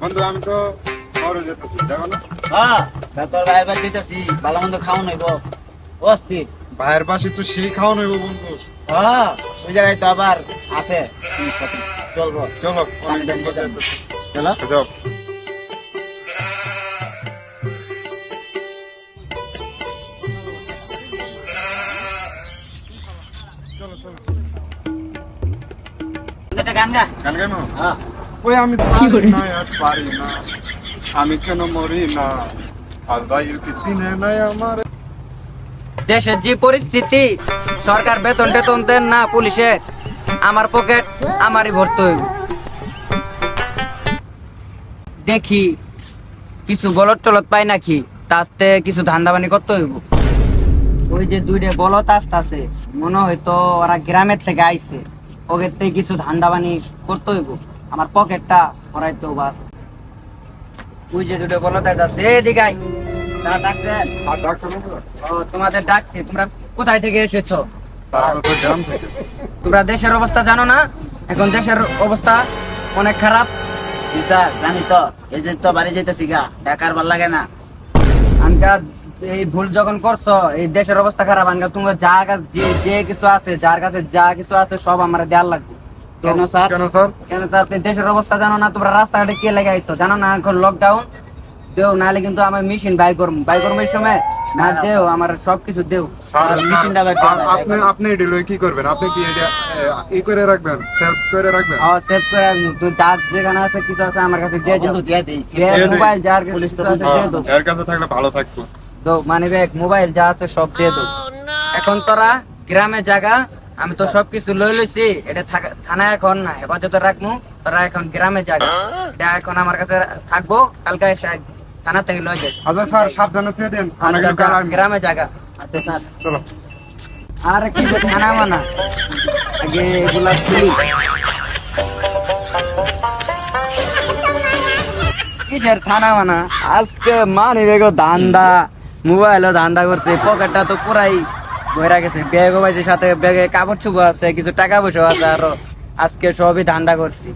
বন্ধু আমি তো শহরে যেতেছি, যাবো না? তোর ভাইয়ের বাড়ি দিতেছি, ভালো মন্দ খাওয়া নইব অস্থির। ভাইয়ের পাশে তো সেই খাওয়া নইব বন্ধু। ওই জায়গায় তো আবার আছে চলবো। চলো অনেকদিন পর যেতেছি। যাও। চলো চলো। একটা গান গা। গান কেন? হ্যাঁ ওই আমি পারি না আর পারি না, আমি কেন মরি না, আজ ভাই কি চিনে নাই আমার। দেশের যে পরিস্থিতি, সরকার বেতন টেতন দেন না পুলিশে, আমার পকেট আমারই ভরতে হইব। দেখি কিছু বলদ টলদ পাই নাকি, তাতে কিছু ধান্দাবানি করতে হইব। ওই যে দুইটা বলদ আসতেছে, মনে হয়তো ওরা গ্রামের থেকে আইছে, ওদের থেকে কিছু ধান্দাবানি করতে হইব, আমার পকেটটা ভরাইতে হইব। আজ ওই যে দুটো বলদ আছে এদিকে আই। তারা ডাকছে। আর ডাকছো না? ও, তোমাদের ডাকছি। তোমরা কোথায় থেকে এসেছো? স্যার আমরা তো গ্রাম থেকে। তোমরা দেশের অবস্থা জানো না? এখন দেশের অবস্থা অনেক খারাপ। জি স্যার জানি তো, এই যে তো বাড়ি যেতেছি গা, ঢাকার ভাল লাগে না। আনকা এই ভুল যখন করছো, এই দেশের অবস্থা খারাপ, আনকা তোমার যা যে কিছু আছে, যার কাছে যা কিছু আছে সব আমার দেওয়ার লাগবে। কেন স্যার? কেন স্যার? কেন স্যার, তুমি দেশের অবস্থা জানো না? তোমরা রাস্তাঘাটে কে লেগে আইছো জানো না? এখন লকডাউন দেও, নাহলে কিন্তু আমার মেশিন বাই করবো এই সময় না। দেও আমার সবকিছু দেও। স্যার মেশিনটা বের করে দেন। আপনি আপনি এডিলো কি করবেন? আপনি কি এটা ই করে রাখবেন, সেলফ করে রাখবেন? সেভ করে রাখবো। তো যার যেখানে আছে কিছু আছে আমার কাছে দিয়ে যাও। বন্ধু দিয়ে দেই। মোবাইল যার কাছে পুলিশ তো কিছু আছে দিয়ে দাও। এর কাছে থাকলে ভালো থাকতো। দাও মানি ব্যাগ, মোবাইল যা আছে সব দিয়ে দাও। এখন তোরা গ্রামে জায়গা, আমি তো সবকিছু লই লইছি, এটা থানায় এখন না হেফাজতে রাখবো। তোরা এখন গ্রামে জায়গা, এটা এখন আমার কাছে থাকবো, কালকে এসে থানা থেকে লই যাই। আচ্ছা স্যার সাবধানে ফিরে দেন। আচ্ছা যা, গ্রামে জায়গা। আচ্ছা স্যার। চলো। আর কি যে থানা মানা, আগে এগুলা খুলি। কিসের থানা মানা, আজকে মানি বেগো ধান্দা, মোবাইলও ধান্দা করছে, পকেটটা তো পুরাই ভরা গেছে, ব্যাগও পাইছে, সাথে ব্যাগে কাপড় চুপড় আছে, কিছু টাকা পয়সা আছে, আরো আজকে সবই ধান্দা করছি।